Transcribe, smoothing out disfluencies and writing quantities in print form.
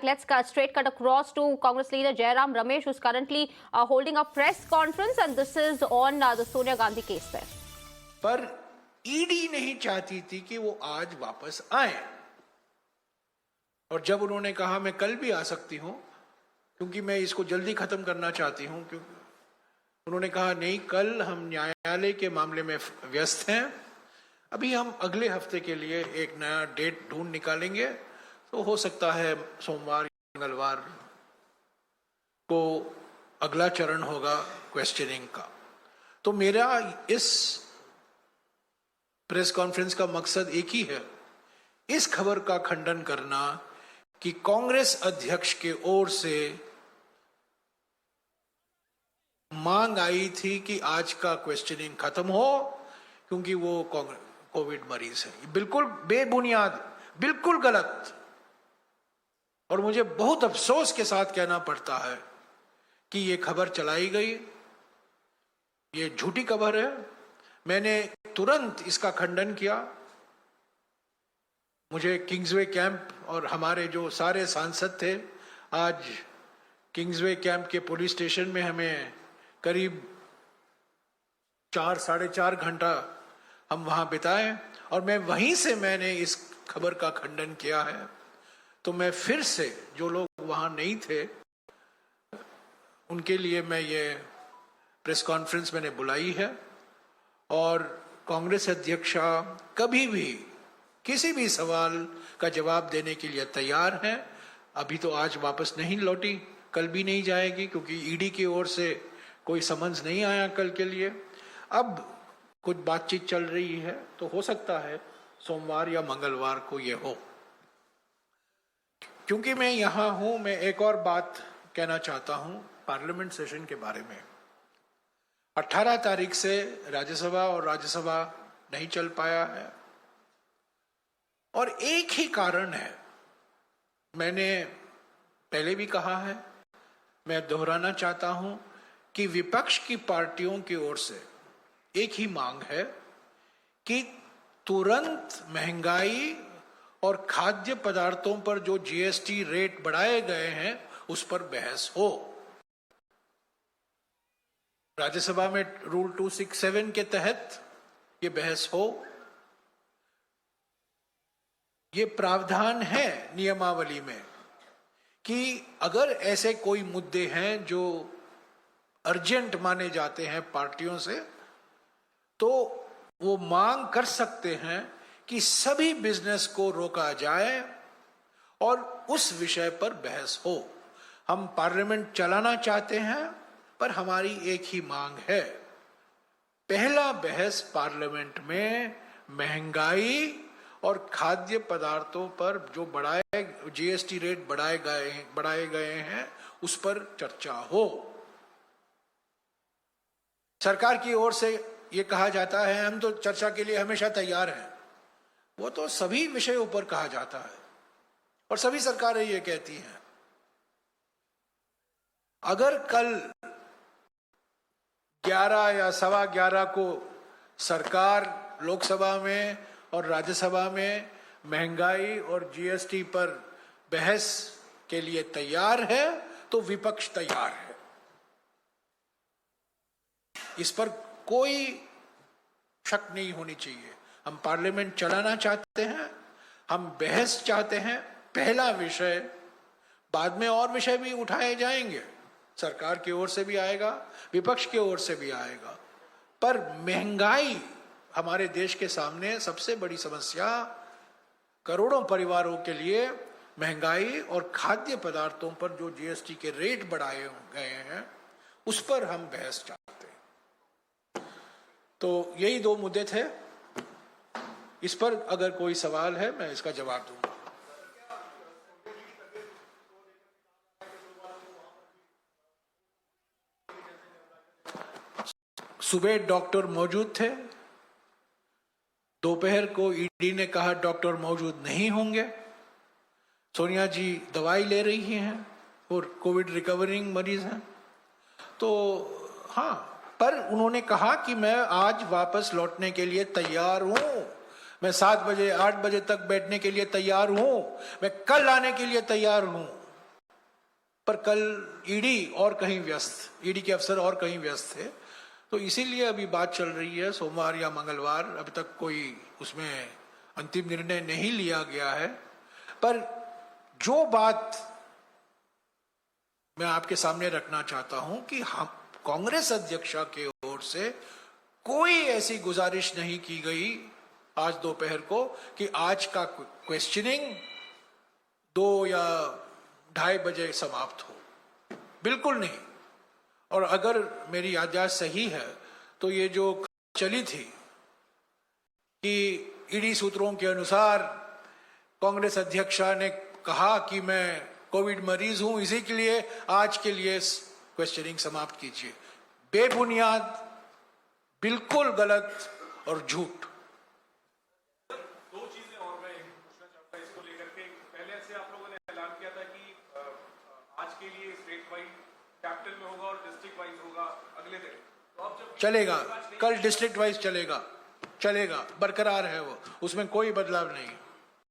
Let's straight cut across to Congress leader Jairam Ramesh, who's currently holding a press conference, and this is on the Sonia Gandhi case there. पर ED नहीं चाहती थी कि वो आज वापस आए, और जब उन्होंने कहा मैं कल भी आ सकती हूं क्योंकि मैं इसको जल्दी खत्म करना चाहती हूं, क्योंकि उन्होंने कहा नहीं, कल हम न्यायालय के मामले में व्यस्त हैं, अभी हम अगले हफ्ते के लिए एक नया डेट ढूंढ निकालेंगे, तो हो सकता है सोमवार मंगलवार को अगला चरण होगा क्वेश्चनिंग का। तो मेरा इस प्रेस कॉन्फ्रेंस का मकसद एक ही है, इस खबर का खंडन करना कि कांग्रेस अध्यक्ष के ओर से मांग आई थी कि आज का क्वेश्चनिंग खत्म हो क्योंकि वो कोविड मरीज है। बिल्कुल बेबुनियाद, बिल्कुल गलत। और मुझे बहुत अफसोस के साथ कहना पड़ता है कि ये खबर चलाई गई, ये झूठी खबर है। मैंने तुरंत इसका खंडन किया। मुझे किंग्सवे कैंप और हमारे जो सारे सांसद थे, आज किंग्सवे कैंप के पुलिस स्टेशन में हमें करीब 4-4.5 घंटा हम वहां बिताए, और मैं वहीं से मैंने इस खबर का खंडन किया है। तो मैं फिर से, जो लोग वहां नहीं थे उनके लिए मैं ये प्रेस कॉन्फ्रेंस मैंने बुलाई है, और कांग्रेस अध्यक्षा कभी भी किसी भी सवाल का जवाब देने के लिए तैयार हैं। अभी तो आज वापस नहीं लौटी, कल भी नहीं जाएगी क्योंकि ईडी की ओर से कोई समन्स नहीं आया कल के लिए। अब कुछ बातचीत चल रही है, तो हो सकता है सोमवार या मंगलवार को ये हो। क्योंकि मैं यहां हूं, मैं एक और बात कहना चाहता हूं पार्लियामेंट सेशन के बारे में। 18 तारीख से राज्यसभा और राज्यसभा नहीं चल पाया है, और एक ही कारण है। मैंने पहले भी कहा है, मैं दोहराना चाहता हूं कि विपक्ष की पार्टियों की ओर से एक ही मांग है कि तुरंत महंगाई और खाद्य पदार्थों पर जो जीएसटी रेट बढ़ाए गए हैं उस पर बहस हो। राज्यसभा में रूल 267 के तहत ये बहस हो। ये प्रावधान है नियमावली में कि अगर ऐसे कोई मुद्दे हैं जो अर्जेंट माने जाते हैं पार्टियों से, तो वो मांग कर सकते हैं कि सभी बिजनेस को रोका जाए और उस विषय पर बहस हो। हम पार्लियामेंट चलाना चाहते हैं, पर हमारी एक ही मांग है। पहला बहस पार्लियामेंट में महंगाई और खाद्य पदार्थों पर जो जीएसटी रेट बढ़ाए गए हैं उस पर चर्चा हो। सरकार की ओर से ये कहा जाता है हम तो चर्चा के लिए हमेशा तैयार हैं। वो तो सभी विषयों पर कहा जाता है और सभी सरकारें ये कहती हैं। अगर कल 11 या 11:15 को सरकार लोकसभा में और राज्यसभा में महंगाई और जीएसटी पर बहस के लिए तैयार है, तो विपक्ष तैयार है। इस पर कोई शक नहीं होनी चाहिए। हम पार्लियामेंट चलाना चाहते हैं, हम बहस चाहते हैं। पहला विषय, बाद में और विषय भी उठाए जाएंगे, सरकार की ओर से भी आएगा, विपक्ष की ओर से भी आएगा। पर महंगाई हमारे देश के सामने सबसे बड़ी समस्या, करोड़ों परिवारों के लिए महंगाई और खाद्य पदार्थों पर जो जीएसटी के रेट बढ़ाए गए हैं उस पर हम बहस चाहते हैं। तो यही 2 मुद्दे थे। इस पर अगर कोई सवाल है मैं इसका जवाब दूंगा। सुबह डॉक्टर मौजूद थे, दोपहर को ईडी ने कहा डॉक्टर मौजूद नहीं होंगे। सोनिया जी दवाई ले रही हैं और कोविड रिकवरिंग मरीज हैं। तो हाँ, पर उन्होंने कहा कि मैं आज वापस लौटने के लिए तैयार हूं, मैं 7 बजे 8 बजे तक बैठने के लिए तैयार हूं, मैं कल आने के लिए तैयार हूं। पर कल ईडी और कहीं व्यस्त, ईडी के अफसर और कहीं व्यस्त थे, तो इसीलिए अभी बात चल रही है सोमवार या मंगलवार। अभी तक कोई उसमें अंतिम निर्णय नहीं लिया गया है। पर जो बात मैं आपके सामने रखना चाहता हूं कि हम कांग्रेस अध्यक्षा के ओर से कोई ऐसी गुजारिश नहीं की गई आज दोपहर को कि आज का क्वेश्चनिंग 2 या 2:30 बजे समाप्त हो, बिल्कुल नहीं। और अगर मेरी याददाश्त सही है तो ये जो चली थी कि ईडी सूत्रों के अनुसार कांग्रेस अध्यक्षा ने कहा कि मैं कोविड मरीज हूं, इसी के लिए आज के लिए क्वेश्चनिंग समाप्त कीजिए, बेबुनियाद, बिल्कुल गलत और झूठ। दो चीजें और मैं पूछना चाहता हूं इसको लेकर के। पहले से आप लोगों ने ऐलान किया था कि आज के लिए स्टेट वाइज कैपिटल में होगा और डिस्ट्रिक्ट वाइज होगा अगले दिन, तो अब जब चलेगा, कल डिस्ट्रिक्ट वाइज चलेगा, बरकरार है वो, उसमें कोई बदलाव नहीं।